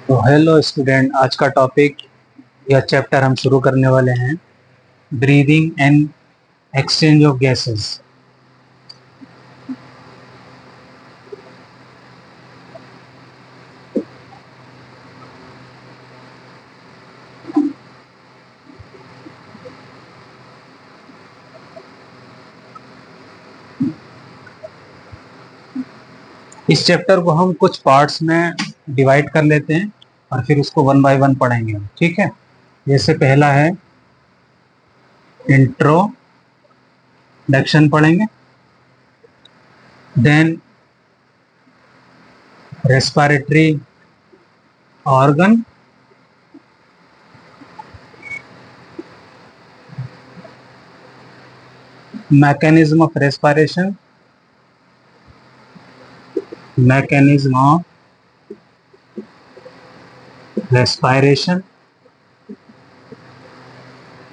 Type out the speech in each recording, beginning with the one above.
तो hello student, आज का टॉपिक या चैप्टर हम शुरू करने वाले हैं, breathing and exchange of gases. इस चैप्टर को हम कुछ पार्ट्स में डिवाइड कर लेते हैं और फिर उसको वन बाय वन पढ़ेंगे हम, ठीक है। जैसे पहला है इंट्रोडक्शन पढ़ेंगे, then respiratory organ, mechanism of respiration, mechanism of respiration,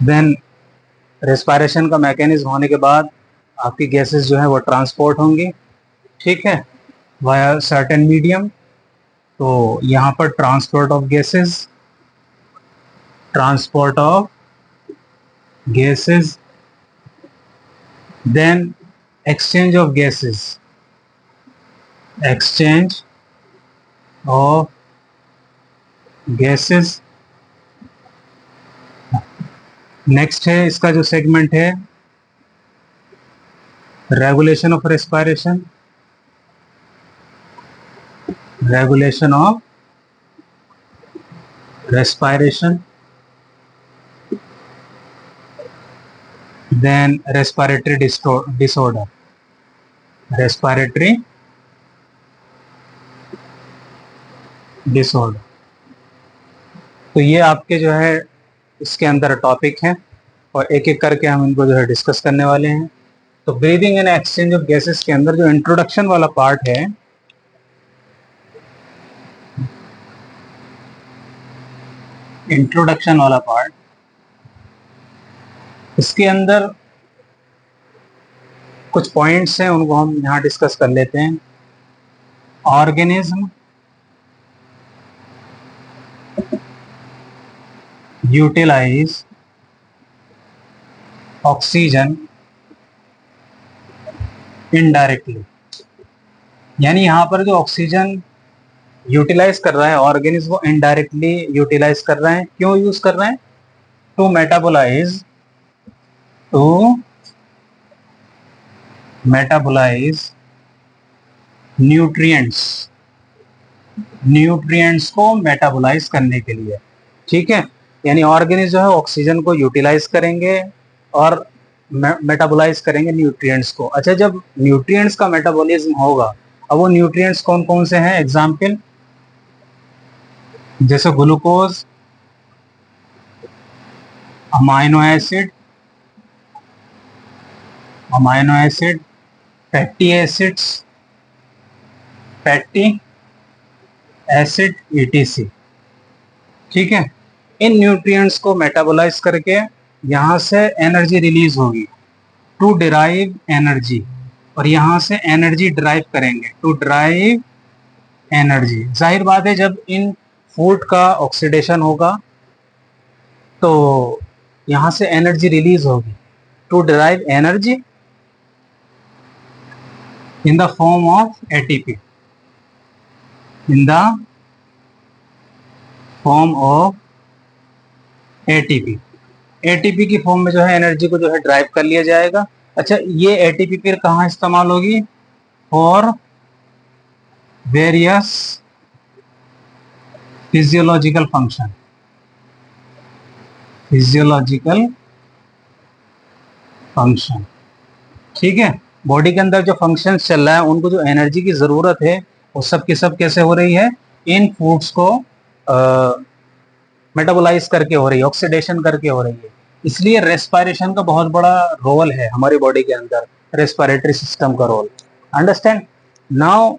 then respiration का मैकेनिज्म होने के बाद आपकी गैसेस जो है वो ट्रांसपोर्ट होंगी, ठीक है, वाया सर्टेन मीडियम। तो यहाँ पर transport of gases, then exchange of gases. Next है इसका जो सेगमेंट है, regulation of respiration, then respiratory disorder, तो ये आपके जो है इसके अंदर टॉपिक हैं और एक एक करके हम इनको जो है डिस्कस करने वाले हैं। तो breathing and exchange of gases के अंदर जो इंट्रोडक्शन वाला पार्ट है, इसके अंदर कुछ पॉइंट्स हैं, उनको हम यहाँ डिस्कस कर लेते हैं। ऑर्गेनिज्म यूटिलाइज ऑक्सीजन इनडायरेक्टली, यानी यहाँ पर जो ऑक्सीजन यूटिलाइज कर रहा है ऑर्गेनिज्म वो इनडायरेक्टली यूटिलाइज कर रहे हैं। क्यों यूज कर रहे हैं? टू मेटाबोलाइज न्यूट्रिएंट्स को मेटाबोलाइज करने के लिए, ठीक है। यानी ऑर्गेनिज्म जो है ऑक्सीजन को यूटिलाइज करेंगे और मेटाबोलाइज करेंगे न्यूट्रिएंट्स को। अच्छा, जब न्यूट्रिएंट्स का मेटाबॉलिज्म होगा, अब वो न्यूट्रिएंट्स कौन कौन से हैं? एग्जाम्पल जैसे glucose, amino acid, fatty acid ETC, ठीक है। इन न्यूट्रिएंट्स को मेटाबोलाइज करके यहाँ से एनर्जी रिलीज होगी टू डिराइव एनर्जी, और यहाँ से एनर्जी ड्राइव करेंगे टू ड्राइव एनर्जी। जाहिर बात है, जब इन फूड का ऑक्सीडेशन होगा तो यहाँ से एनर्जी रिलीज होगी to derive energy in the form of ATP, ATP की फॉर्म में जो है एनर्जी को जो है ड्राइव कर लिया जाएगा। अच्छा, ये ATP फिर कहाँ इस्तेमाल होगी? फॉर वेरियस फिजियोलॉजिकल फंक्शन, ठीक है। बॉडी के अंदर जो फंक्शंस चल रहा है, उनको जो एनर्जी की जरूरत है वो सब की सब कैसे हो रही है? इन फूड्स को मेटाबोलाइज करके हो रही है, ऑक्सीडेशन करके हो रही है। इसलिए रेस्पिरेशन का बहुत बड़ा रोल है हमारी बॉडी के अंदर, रेस्पिरेटरी सिस्टम का रोल। अंडरस्टैंड? नाउ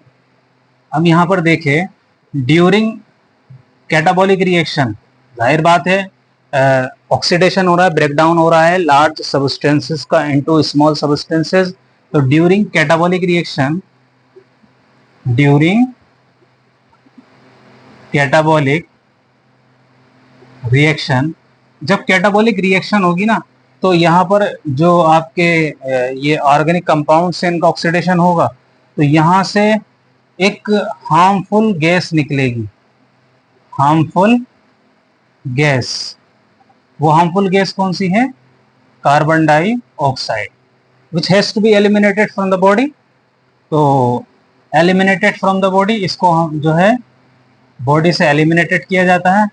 हम यहाँ पर देखें, ड्यूरिंग कैटाबॉलिक रिएक्शन, जाहिर बात है ऑक्सीडेशन हो रहा है, ब्रेकडाउन हो रहा है लार्ज सब्सटेंसेस का इनटू स्मॉल सब्सटेंसेस। तो ड्यूरिंग कैटाबॉलिक कैटाबॉलिक रिएक्शन, जब कैटाबॉलिक रिएक्शन होगी ना तो यहाँ पर जो आपके ये ऑर्गेनिक कंपाउंड से इनका ऑक्सीडेशन होगा, तो यहाँ से एक हार्मफुल गैस निकलेगी, हार्मफुल गैस। वो हार्मफुल गैस कौन सी है? Carbon dioxide, which has to be eliminated from the body. तो एलिमिनेटेड फ्रॉम द बॉडी, इसको हम जो है बॉडी से एलिमिनेटेड किया जाता है,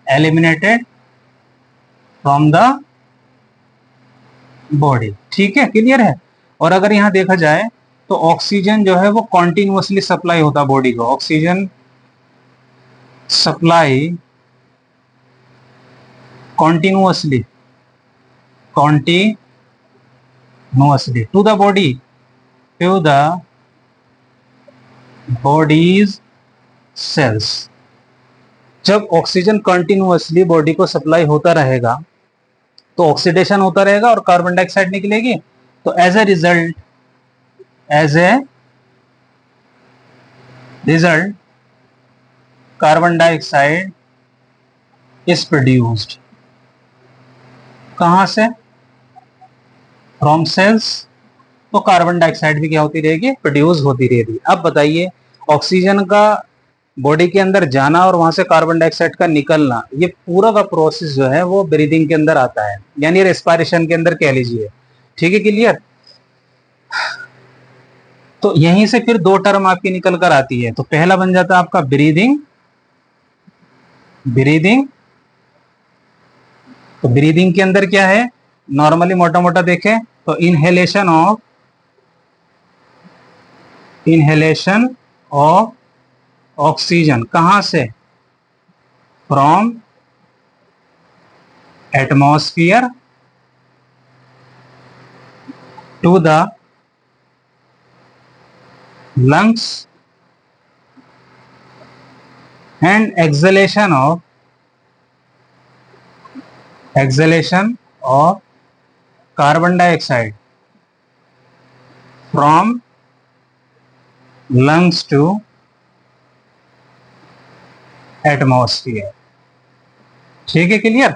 एलिमिनेटेड फ्रॉम द बॉडी। ठीक है, क्लियर है। और अगर यहां देखा जाए तो ऑक्सीजन जो है वो कॉन्टिन्यूसली सप्लाई होता है बॉडी को, oxygen supply continuously to the body, to the body's cells. जब ऑक्सीजन कंटिन्यूअसली बॉडी को सप्लाई होता रहेगा तो ऑक्सीडेशन होता रहेगा और कार्बन डाइऑक्साइड निकलेगी। तो as a result carbon dioxide is produced. कहां से? From cells. तो कार्बन डाइऑक्साइड भी क्या होती रहेगी? प्रोड्यूस होती रहेगी। अब बताइए, ऑक्सीजन का बॉडी के अंदर जाना और वहां से कार्बन डाइऑक्साइड का निकलना, ये पूरा का प्रोसेस जो है वो ब्रीदिंग के अंदर आता है, यानी रेस्पिरेशन के अंदर कह लीजिए। ठीक है, क्लियर। तो यहीं से फिर दो टर्म आपकी निकल कर आती है। तो पहला बन जाता है आपका ब्रीदिंग। तो ब्रीदिंग के अंदर क्या है? नॉर्मली मोटा मोटा देखें तो इनहेलेशन ऑफ ऑक्सीजन। कहां से? From atmosphere to the lungs and exhalation of carbon dioxide from lungs to atmosphere. ठीक है, क्लियर।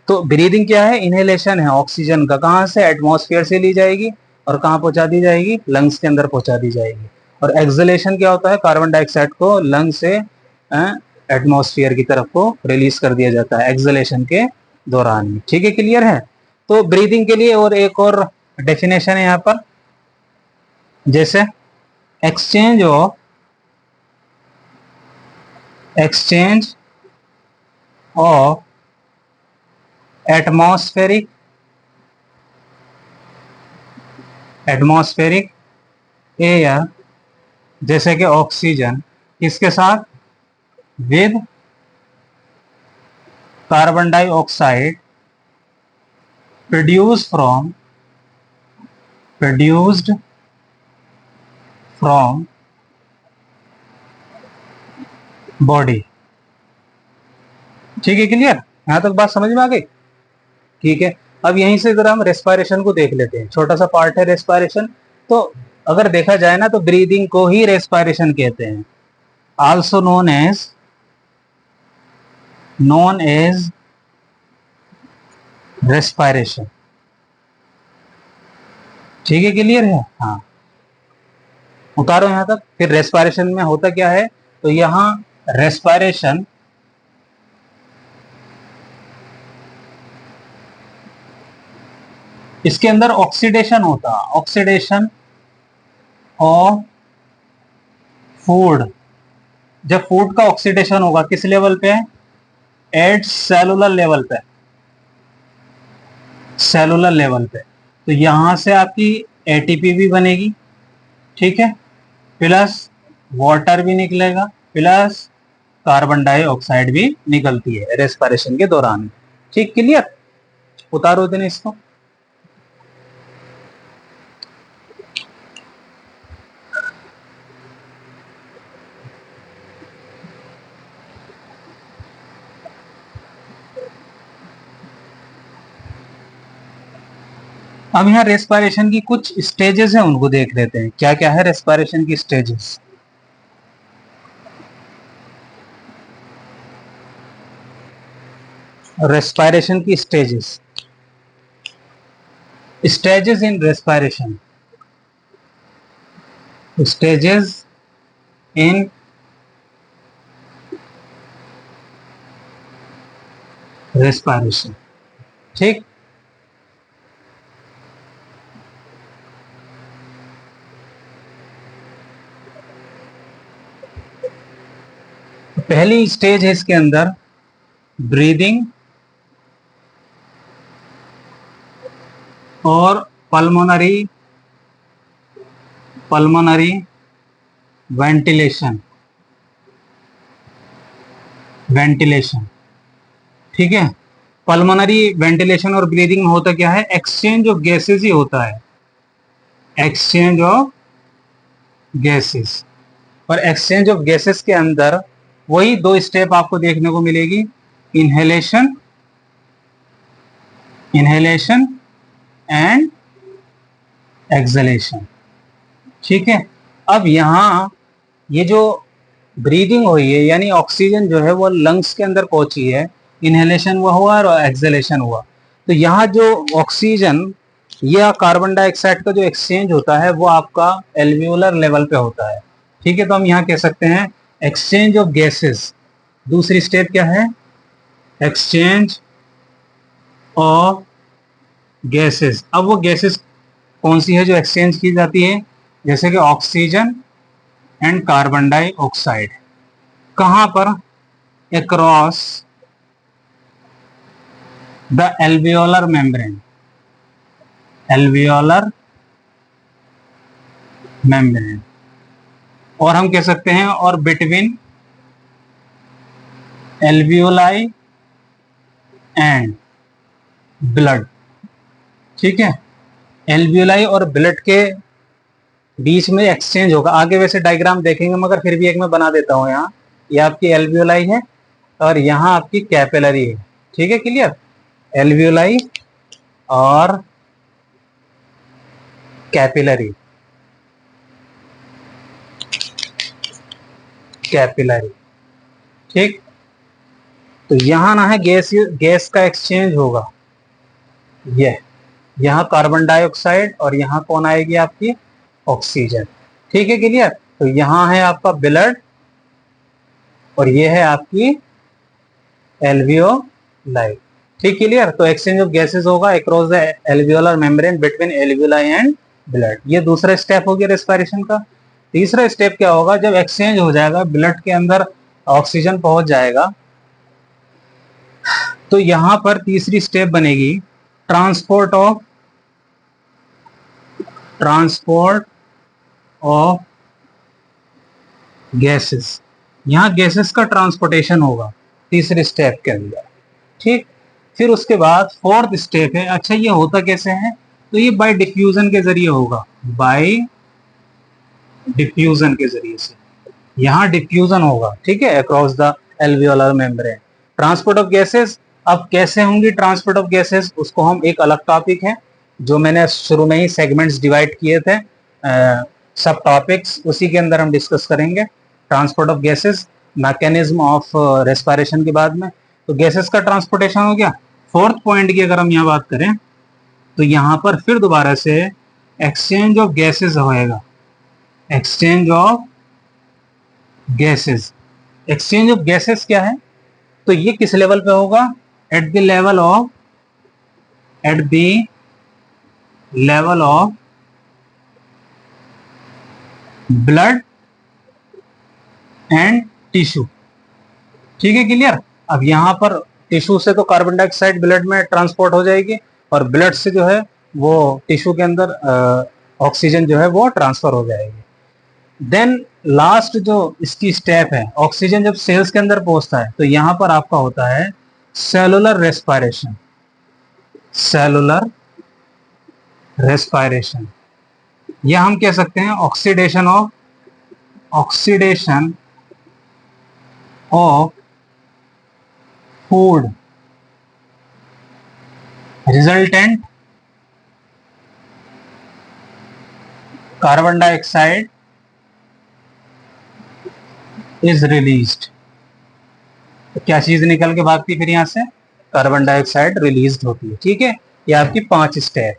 तो ब्रीदिंग क्या है? इनहेलेशन है ऑक्सीजन का। कहां से? एटमॉस्फेयर से ली जाएगी और कहां पहुंचा दी जाएगी? लंग्स के अंदर पहुंचा दी जाएगी। और एक्सलेशन क्या होता है? कार्बन डाइऑक्साइड को लंग से एटमॉस्फेयर की तरफ को रिलीज कर दिया जाता है एक्सलेशन के दौरान में। ठीक है, क्लियर है। तो ब्रीदिंग के लिए और एक और डेफिनेशन है यहां पर, जैसे एक्सचेंज ऑफ एटमॉस्फेरिक एयर, जैसे कि ऑक्सीजन किसके साथ? With carbon dioxide produced from body. ठीक है, क्लियर। यहां तक बात समझ में आ गई? ठीक है। अब यहीं से जरा हम रेस्पिरेशन को देख लेते हैं। छोटा सा पार्ट है रेस्पिरेशन। तो अगर देखा जाए ना तो ब्रीदिंग को ही रेस्पिरेशन कहते हैं, आल्सो नोन एज रेस्पिरेशन। ठीक है, क्लियर है। हाँ, उतारो यहां तक। फिर रेस्पिरेशन में होता क्या है? तो यहां रेस्पिरेशन इसके अंदर ऑक्सीडेशन होता, ऑक्सीडेशन ऑफ फूड। जब फूड का ऑक्सीडेशन होगा किस लेवल पे? एट सेलुलर लेवल पे, सेलुलर लेवल पे। तो यहां से आपकी एटीपी भी बनेगी, ठीक है, प्लस वाटर भी निकलेगा, प्लस कार्बन डाइऑक्साइड भी निकलती है रेस्पिरेशन के दौरान। ठीक, क्लियर। उतारो देने इसको। अब यहाँ रेस्पिरेशन की कुछ स्टेजेस हैं, उनको देख लेते हैं। क्या क्या है रेस्पिरेशन की स्टेजेस? रेस्पायरेशन की stages, stages in respiration, stages in respiration. ठीक, पहली स्टेज है इसके अंदर ब्रीदिंग और पल्मोनरी वेंटिलेशन, वेंटिलेशन। ठीक है, पल्मोनरी वेंटिलेशन और ब्रीदिंग में होता क्या है, एक्सचेंज ऑफ गैसेस ही होता है, एक्सचेंज ऑफ गैसेस। और एक्सचेंज ऑफ गैसेस के अंदर वही दो स्टेप आपको देखने को मिलेगी, इनहेलेशन, इनहेलेशन एंड एक्सलेशन। ठीक है, अब यहां ये जो ब्रीदिंग हुई है यानी ऑक्सीजन जो है वो लंग्स के अंदर पहुंची है, इनहेलेशन हुआ और एक्सलेशन हुआ। तो यहाँ जो ऑक्सीजन या कार्बन डाइऑक्साइड का जो एक्सचेंज होता है वो आपका एल्वियोलर लेवल पे होता है। ठीक है, तो हम यहाँ कह सकते हैं एक्सचेंज ऑफ गैसेस। दूसरी स्टेप क्या है, एक्सचेंज ऑफ गैसेस। अब वो गैसेस कौन सी है जो एक्सचेंज की जाती है, जैसे कि ऑक्सीजन एंड कार्बन डाइऑक्साइड। कहां पर, across the alveolar membrane, alveolar membrane. और हम कह सकते हैं और बिटवीन एल्वियोलाई एंड ब्लड। ठीक है, एल्वियोलाई और ब्लड के बीच में एक्सचेंज होगा। आगे वैसे डायग्राम देखेंगे मगर फिर भी एक मैं बना देता हूं। यहाँ ये आपकी एल्वियोलाई है और यहाँ आपकी कैपिलरी है। ठीक है, क्लियर, एल्वियोलाई और कैपिलरी, कैपिलरी। ठीक, तो यहां ना है गैस का एक्सचेंज होगा, ये यहाँ कार्बन डाइऑक्साइड और यहाँ कौन आएगी आपकी, ऑक्सीजन। ठीक है, क्लियर। तो यहाँ है आपका ब्लड और ये है आपकी एल्वियोलाई। ठीक, क्लियर। तो एक्सचेंज ऑफ गैसेस होगा across the alveolar membrane between alveoli and blood. ये दूसरा स्टेप हो गया रेस्पिरेशन का। तीसरा स्टेप क्या होगा, जब एक्सचेंज हो जाएगा, ब्लड के अंदर ऑक्सीजन पहुंच जाएगा, तो यहां पर तीसरी स्टेप बनेगी transport of, transport of gases. यहां गैसेस का ट्रांसपोर्टेशन होगा तीसरे स्टेप के अंदर। ठीक, फिर उसके बाद फोर्थ स्टेप है, अच्छा ये होता कैसे है, तो ये बाय डिफ्यूजन के जरिए होगा, बाय डिफ्यूजन के जरिए से यहां डिफ्यूजन होगा। ठीक है, across the alveolar membrane. Transport of gases, अब कैसे होंगी ट्रांसपोर्ट ऑफ गैसेस, उसको हम एक अलग टॉपिक है जो मैंने शुरू में ही सेगमेंट्स डिवाइड किए थे, सब टॉपिक्स, उसी के अंदर हम डिस्कस करेंगे transport of gases, mechanism of respiration के बाद में। तो गैसेस का ट्रांसपोर्टेशन हो गया। फोर्थ पॉइंट की अगर हम यहाँ बात करें तो यहाँ पर फिर दोबारा से एक्सचेंज ऑफ गैसेस होएगा, exchange of gases. Exchange of gases क्या है, तो ये किस लेवल पे होगा, at the level of, at the level of blood and tissue. ठीक है, क्लियर। अब यहां पर टिश्यू से तो कार्बन डाइऑक्साइड ब्लड में ट्रांसपोर्ट हो जाएगी और ब्लड से जो है वो टिश्यू के अंदर ऑक्सीजन जो है वो ट्रांसफर हो जाएगी। देन लास्ट जो इसकी स्टेप है, ऑक्सीजन जब सेल्स के अंदर पहुंचता है तो यहां पर आपका होता है सेलुलर रेस्पिरेशन, सेलुलर रेस्पिरेशन, या हम कह सकते हैं oxidation of, oxidation of food resultant carbon dioxide is released. तो क्या चीज निकल के भागती फिर यहां से, कार्बन डाइऑक्साइड रिलीज होती है। ठीक है, ये आपकी 5 स्टेप।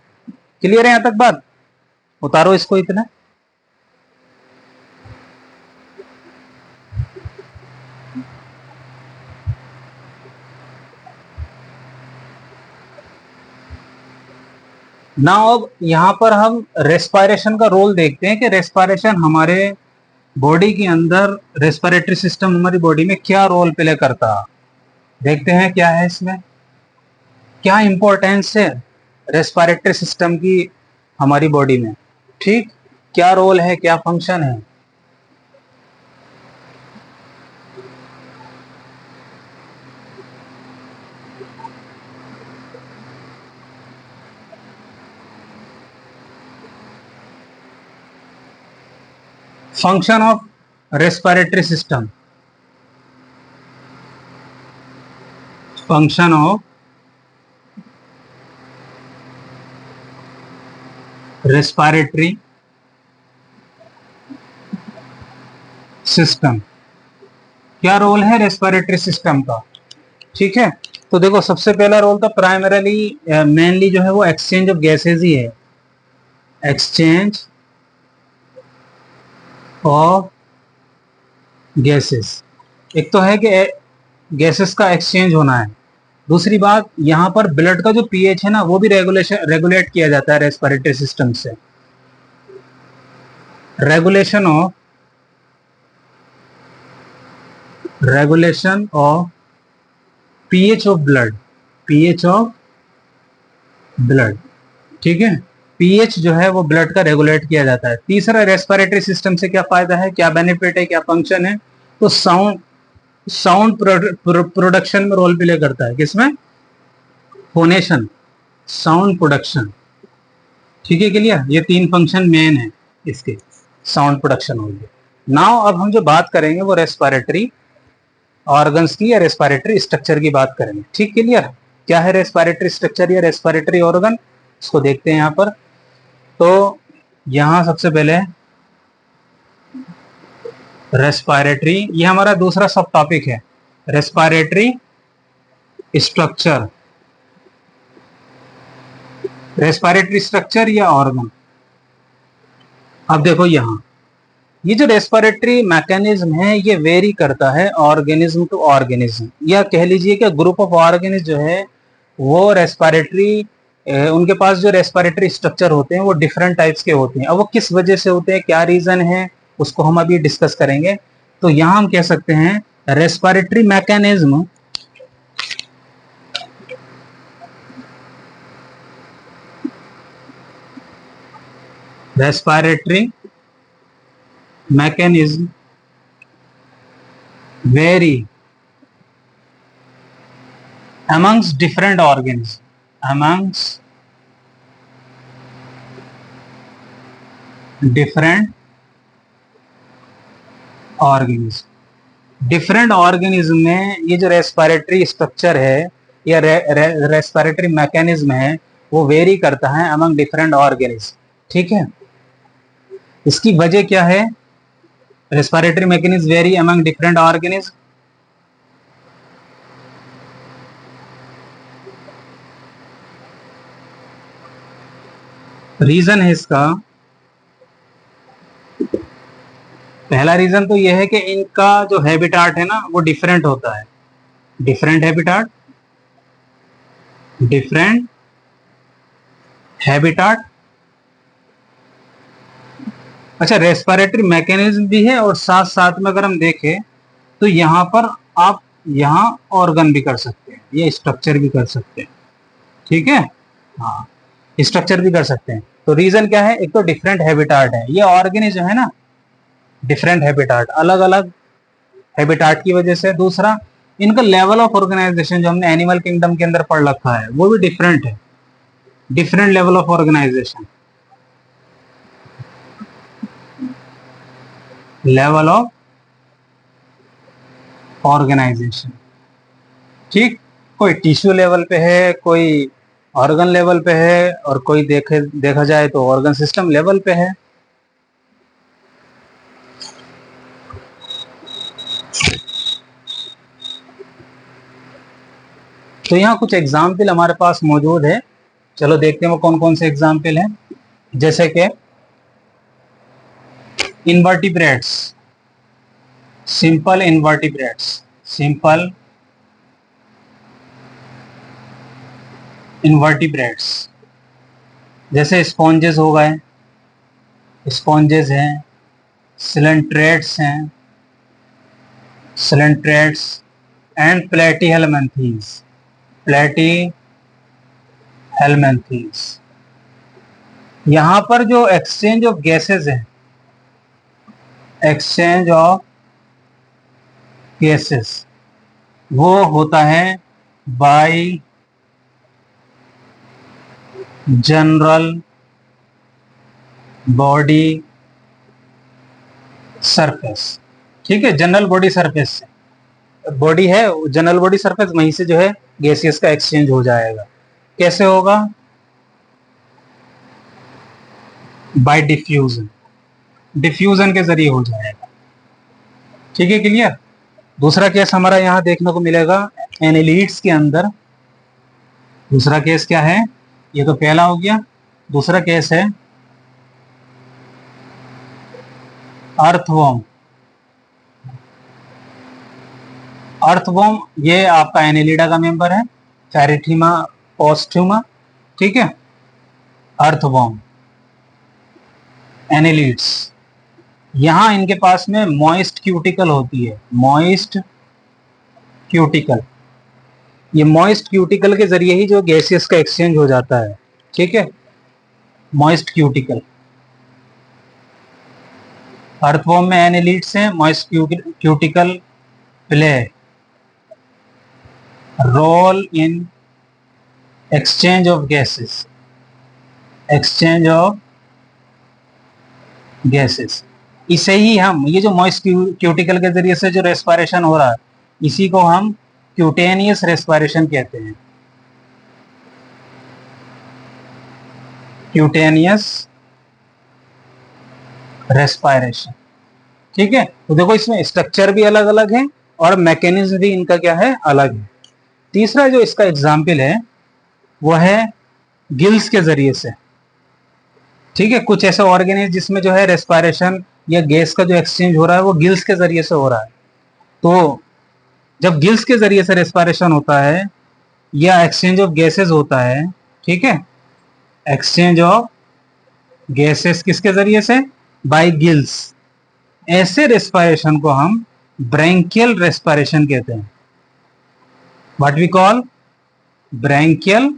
क्लियर है यहां तक बात? उतारो इसको इतना। ना अब यहां पर हम रेस्पिरेशन का रोल देखते हैं कि रेस्पिरेशन हमारे बॉडी के अंदर, रेस्पिरेटरी सिस्टम हमारी बॉडी में क्या रोल प्ले करता है। देखते हैं क्या है इसमें, क्या इंपॉर्टेंस है रेस्पिरेटरी सिस्टम की हमारी बॉडी में। ठीक, क्या रोल है, क्या फंक्शन है। Function of respiratory system, function of respiratory system, क्या रोल है रेस्पिरेटरी सिस्टम का। ठीक है, तो देखो सबसे पहला रोल तो प्राइमरीली मेनली जो है वो एक्सचेंज ऑफ गैसेज ही है, एक्सचेंज ऑफ गैसेस। एक तो है कि गैसेस का एक्सचेंज होना है, दूसरी बात यहां पर ब्लड का जो पीएच है ना वो भी रेगुलेट किया जाता है रेस्पिरेटरी सिस्टम से। Regulation of pH of blood, pH of blood. ठीक है, पीएच जो है वो ब्लड का रेगुलेट किया जाता है। तीसरा, रेस्पिरेटरी सिस्टम से क्या फायदा है, क्या बेनिफिट है, क्या फंक्शन है, तो साउंड, साउंड प्रोडक्शन में रोल प्ले करता है। किसमें? Phonation, sound production. ठीक है, क्लियर? ये 3 फंक्शन मेन है इसके, साउंड प्रोडक्शन हो गया। नाउ अब हम जो बात करेंगे वो रेस्पिरेटरी ऑर्गन्स की या रेस्पिरेटरी स्ट्रक्चर की बात करेंगे। ठीक, क्लियर? क्या है रेस्पिरेटरी स्ट्रक्चर या रेस्पिरेटरी ऑर्गन, इसको देखते हैं यहाँ पर। तो यहाँ सबसे पहले रेस्पिरेटरी, ये हमारा दूसरा सब टॉपिक है, रेस्पिरेटरी स्ट्रक्चर, रेस्पिरेटरी स्ट्रक्चर या ऑर्गन। अब देखो यहाँ, ये जो रेस्पिरेटरी मैकेनिज्म है ये वेरी करता है ऑर्गेनिज्म टू ऑर्गेनिज्म, या कह लीजिए कि ग्रुप ऑफ ऑर्गेनिज्म जो है वो रेस्पिरेटरी, उनके पास जो रेस्पिरेटरी स्ट्रक्चर होते हैं वो डिफरेंट टाइप्स के होते हैं। अब वो किस वजह से होते हैं, क्या रीजन है, उसको हम अभी डिस्कस करेंगे। तो यहां हम कह सकते हैं respiratory mechanism, respiratory mechanism very amongst different organisms, amongst different organisms, different organism में ये जो रेस्पिरेटरी स्ट्रक्चर है या रेस्पिरेटरी मैकेनिज्म है वो वेरी करता है अमंग डिफरेंट ऑर्गेनिज्म। ठीक है, इसकी वजह क्या है, respiratory mechanism very among different organism. Reason है इसका, पहला रीजन तो यह है कि इनका जो हैबिटाट है ना वो डिफरेंट होता है, डिफरेंट हैबिटाट, डिफरेंट हैबिटाट। अच्छा, रेस्पिरेटरी मैकेनिज्म भी है और साथ साथ में अगर हम देखें तो यहाँ पर आप यहाँ ऑर्गन भी कर सकते हैं, ये स्ट्रक्चर भी कर सकते हैं। ठीक है, हाँ, स्ट्रक्चर भी कर सकते हैं। तो रीजन क्या है, एक तो डिफरेंट हैबिटाट है, ये ऑर्गेनिज्म है ना, डिफरेंट हैबिटाट, अलग अलग हैबिटाट की वजह से। दूसरा, इनका लेवल ऑफ ऑर्गेनाइजेशन जो हमने एनिमल किंगडम के अंदर पढ़ रखा है वो भी डिफरेंट है, different level of organization, level of organization. ठीक, कोई टिश्यू लेवल पे है, कोई ऑर्गन लेवल पे है, और कोई देखा जाए तो ऑर्गन सिस्टम लेवल पे है। तो यहाँ कुछ एग्जाम्पल हमारे पास मौजूद है, चलो देखते हैं वो कौन कौन से एग्जाम्पल हैं। जैसे कि invertebrates, simple invertebrates, simple invertebrates, जैसे स्पॉन्जेस हो गए, स्पॉन्जेस हैं, सिलेंट्रेट्स हैं, सिलेंट्रेट्स एंड प्लेटीहेलमिन्थीज, प्लेटीहेलमिन्थीज। यहां पर जो एक्सचेंज ऑफ गैसेस है, एक्सचेंज ऑफ गैसेस, वो होता है बाय जनरल बॉडी सरफेस। ठीक है, जनरल बॉडी सरफेस से, बॉडी है जनरल बॉडी सरफेस, वहीं से जो है गैसेस का एक्सचेंज हो जाएगा। कैसे होगा? बाय डिफ्यूजन, डिफ्यूजन के जरिए हो जाएगा। ठीक है, क्लियर। दूसरा केस हमारा यहां देखने को मिलेगा एनालिट्स के अंदर। दूसरा केस क्या है? ये तो पहला हो गया। दूसरा केस है अर्थवॉर्म। अर्थवॉर्म ये आपका एनेलिडा का मेंबर है, फेरिटीमा पोस्ट्यूमा। ठीक है, अर्थवॉर्म, एनेलिड्स। यहां इनके पास में मॉइस्ट क्यूटिकल होती है, मॉइस्ट क्यूटिकल। ये मॉइस्ट क्यूटिकल के जरिए ही जो गैसेस का एक्सचेंज हो जाता है। ठीक है, मॉइस्ट क्यूटिकल। अर्थवॉर्म में एनेलिड्स हैं, moist cuticle play role in exchange of gases, exchange of gases. इसे ही हम, ये जो मॉइस्ट क्यूटिकल के जरिए से जो रेस्पिरेशन हो रहा है, इसी को हम क्यूटेनियस रेस्पिरेशन कहते हैं, क्यूटेनियस रेस्पिरेशन। ठीक है, तो देखो इसमें स्ट्रक्चर भी अलग अलग है और मैकेनिज्म भी इनका क्या है, अलग है। तीसरा जो इसका एग्जाम्पल है वो है गिल्स के जरिए से। ठीक है, कुछ ऐसे ऑर्गेनिज्म जिसमें जो है रेस्पिरेशन या गैस का जो एक्सचेंज हो रहा है वो गिल्स के जरिए से हो रहा है। तो जब गिल्स के जरिए से रेस्पिरेशन होता है या एक्सचेंज ऑफ गैसेस होता है, ठीक है, एक्सचेंज ऑफ गैसेस किसके जरिए से? Bye gills. ऐसे रेस्पिरेशन को हम ब्रैंकियल रेस्पिरेशन कहते हैं। What we call? Branchial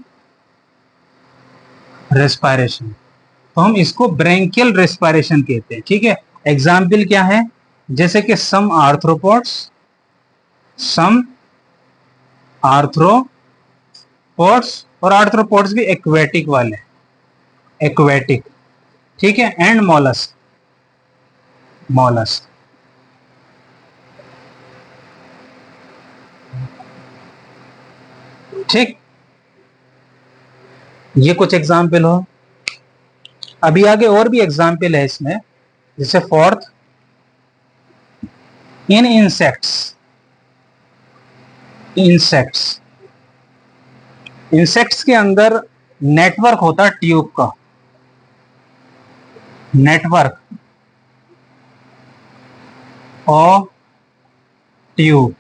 respiration. तो हम इसको ब्रैंकियल रेस्पिरेशन कहते हैं। ठीक है, एग्जाम्पल क्या है? जैसे कि सम आर्थ्रोपोड्स, सम आर्थ्रोपोड्स, और आर्थ्रोपोड्स भी एक्वेटिक वाले, एक्वेटिक। ठीक है, एंड मॉलस्क, मॉलस्क। ठीक, ये कुछ एग्जाम्पल हो। अभी आगे और भी एग्जाम्पल है इसमें, जैसे फोर्थ, इन इंसेक्ट्स, इंसेक्ट्स, इंसेक्ट्स के अंदर नेटवर्क होता है ट्यूब का, नेटवर्क और ट्यूब,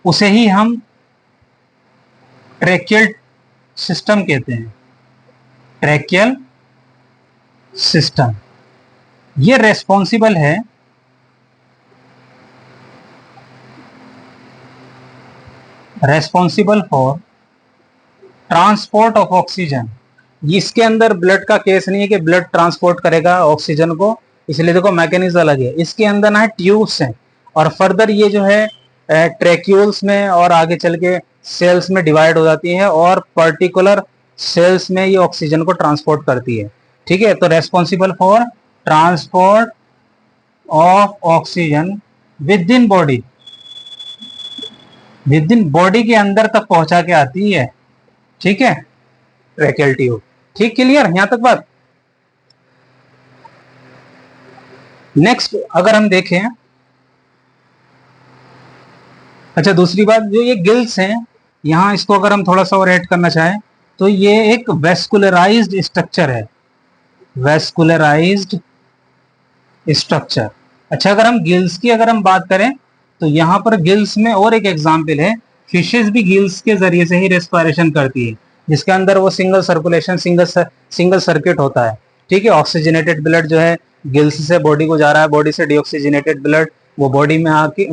उसे ही हम ट्रैकियल सिस्टम कहते हैं, ट्रैकियल सिस्टम। ये रेस्पॉन्सिबल है responsible for transport of oxygen. इसके अंदर ब्लड का केस नहीं है कि ब्लड ट्रांसपोर्ट करेगा ऑक्सीजन को, इसलिए देखो मैकेनिज्म अलग है। इसके अंदर ना है ट्यूब्स हैं, और फर्दर ये जो है ट्रैक्यूल्स में और आगे चल के सेल्स में डिवाइड हो जाती है, और पर्टिकुलर सेल्स में ये ऑक्सीजन को ट्रांसपोर्ट करती है। ठीक है, तो responsible for transport of oxygen with in body, with in body के अंदर तक पहुंचा के आती है। ठीक है, ट्रैकियल ट्यूब। ठीक, क्लियर यहां तक बात। नेक्स्ट अगर हम देखें, अच्छा दूसरी बात, जो ये गिल्स हैं यहाँ इसको अगर हम थोड़ा सा और ऐड करना चाहें तो ये एक वेस्कुलराइज्ड स्ट्रक्चर है, वेस्कुलराइज्ड स्ट्रक्चर। अच्छा, अगर हम गिल्स की अगर हम बात करें तो यहाँ पर गिल्स में और एक एग्जाम्पल है, फिशेस भी गिल्स के जरिए से ही रेस्पिरेशन करती है, जिसके अंदर वो सिंगल सर्कुलेशन, सिंगल सर्किट होता है। ठीक है, ऑक्सीजनेटेड ब्लड जो है गिल्स से बॉडी को जा रहा है, बॉडी से डीऑक्सीजनेटेड ब्लड वो बॉडी में आके,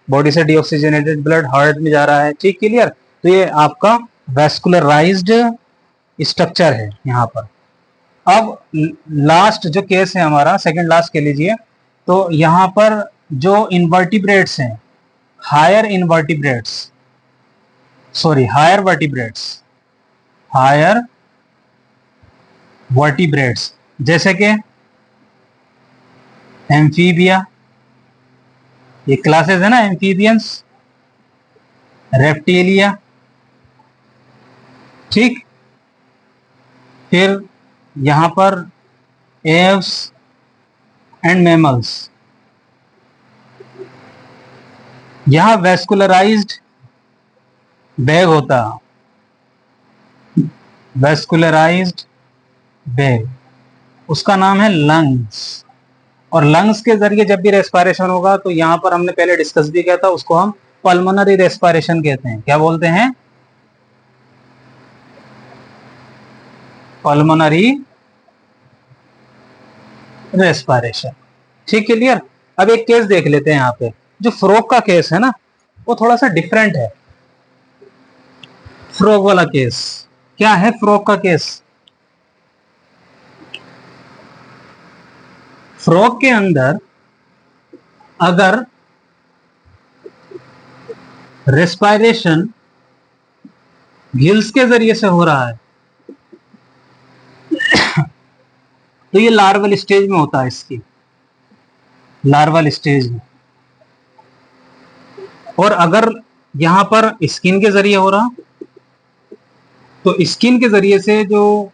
बॉडी से डीऑक्सीजनेटेड ब्लड हार्ट में जा रहा है। ठीक, क्लियर। तो ये आपका वेस्कुलराइज्ड स्ट्रक्चर है यहाँ पर। अब लास्ट जो केस है हमारा, सेकंड लास्ट के लीजिए, तो यहाँ पर जो इनवर्टिब्रेट्स हैं, higher invertebrates, sorry higher vertebrates, higher vertebrates, जैसे कि एम्फीबिया, ये क्लासेस है ना, एम्फीबियंस, रेप्टिलिया, ठीक। फिर यहां पर एव्स एंड मैमल्स, यहां वेस्कुलराइज्ड बैग होता, वेस्कुलराइज्ड बैग, उसका नाम है लंग्स। और लंग्स के जरिए जब भी रेस्पिरेशन होगा तो यहां पर हमने पहले डिस्कस भी किया था, उसको हम पल्मोनरी रेस्पिरेशन कहते हैं। क्या बोलते हैं? Pulmonary respiration. ठीक, क्लियर। अब एक केस देख लेते हैं यहाँ पे, जो फ्रॉग का केस है ना, वो थोड़ा सा डिफरेंट है। फ्रॉग वाला केस क्या है? फ्रॉग का केस, फ्रॉग के अंदर अगर रेस्पिरेशन गिल्स के जरिए से हो रहा है तो ये लार्वल स्टेज में होता है, इसकी लार्वल स्टेज में। और अगर यहां पर स्किन के जरिए हो रहा तो स्किन के जरिए से जो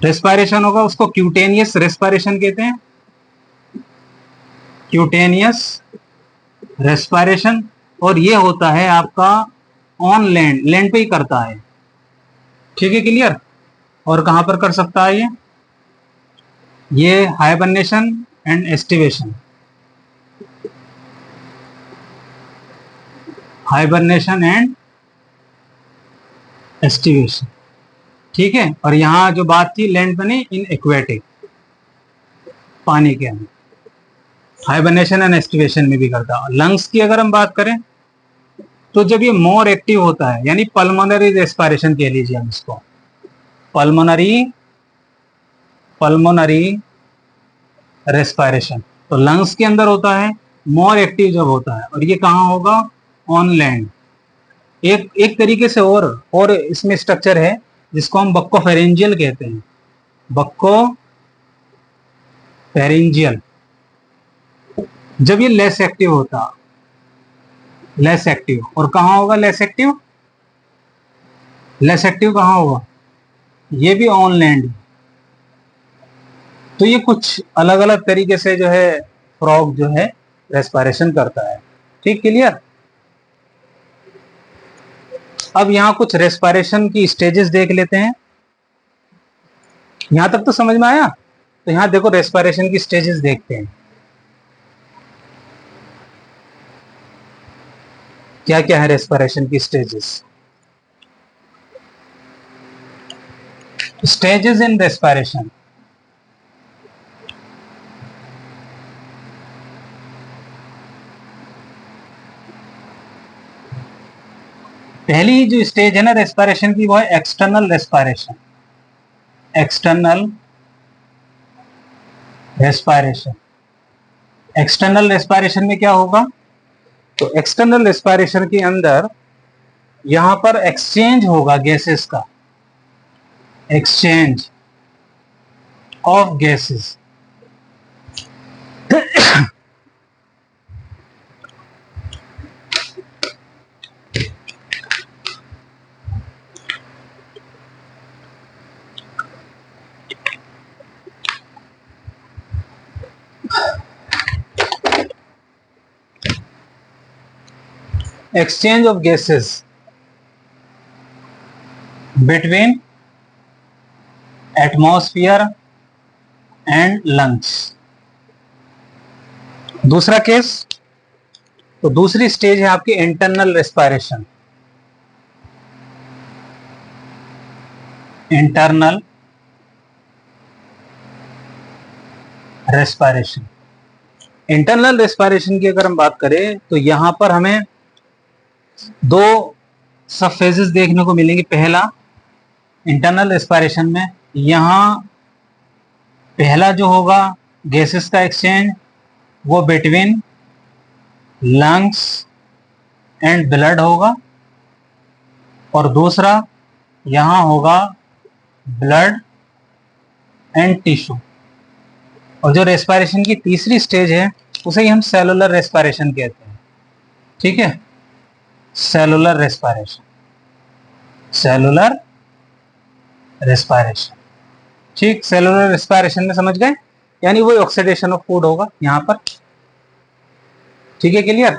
रेस्पिरेशन होगा उसको क्यूटेनियस रेस्पिरेशन कहते हैं, क्यूटेनियस रेस्पिरेशन। और ये होता है आपका ऑन लैंड, लैंड पे ही करता है। ठीक है, क्लियर। और कहां पर कर सकता है ये hibernation and aestivation, hibernation and aestivation. ठीक है। और यहां जो बात थी लैंड पे नहीं, इन एक्वेटिक, पानी के अंदर हाइबरनेशन एंड एस्टिवेशन में भी करता है। लंग्स की अगर हम बात करें तो जब ये मोर एक्टिव होता है, यानी पल्मोनरी रेस्पिरेशन कह लीजिए हम इसको, पल्मोनरी पल्मोनरी रेस्पिरेशन, तो लंग्स के अंदर होता है, मोर एक्टिव जब होता है। और ये कहां होगा? On land. एक एक तरीके से और इसमें स्ट्रक्चर है जिसको हम बक्को फेरेंजियल कहते हैं, बक्को फेरेंजियल। जब ये लेस एक्टिव होता, लेस एक्टिव, और कहां होगा लेस एक्टिव? लेस एक्टिव कहां होगा? ये भी ऑन लैंड। तो ये कुछ अलग अलग तरीके से जो है फ्रॉग जो है रेस्पिरेशन करता है। ठीक, क्लियर। अब यहां कुछ रेस्पिरेशन की स्टेजेस देख लेते हैं। यहां तक तो समझ में आया? तो यहां देखो रेस्पिरेशन की स्टेजेस देखते हैं क्या क्या है रेस्पिरेशन की स्टेजेस। स्टेजेस इन रेस्पिरेशन, पहली जो स्टेज है ना रेस्पिरेशन की वो है external respiration, external respiration. External respiration में क्या होगा? तो एक्सटर्नल रेस्पिरेशन के अंदर यहां पर एक्सचेंज होगा गैसेस का, exchange of gases. exchange of gases between atmosphere and lungs। दूसरा केस, तो दूसरी स्टेज है आपकी internal respiration. Internal respiration, internal respiration की अगर हम बात करें तो यहां पर हमें दो सब फेजेस देखने को मिलेंगे। पहला, इंटरनल रेस्पिरेशन में यहां पहला जो होगा गैसेस का एक्सचेंज वो बिटवीन लंग्स एंड ब्लड होगा, और दूसरा यहां होगा ब्लड एंड टिश्यू। और जो रेस्पिरेशन की तीसरी स्टेज है उसे ही हम सेलुलर रेस्पिरेशन कहते हैं। ठीक है, सेलुलर रेस्पिरेशन, सेलुलर रेस्पिरेशन। ठीक, सेलुलर रेस्पिरेशन में समझ गए, यानी वो ऑक्सीडेशन ऑफ फूड होगा यहां पर। ठीक है, क्लियर।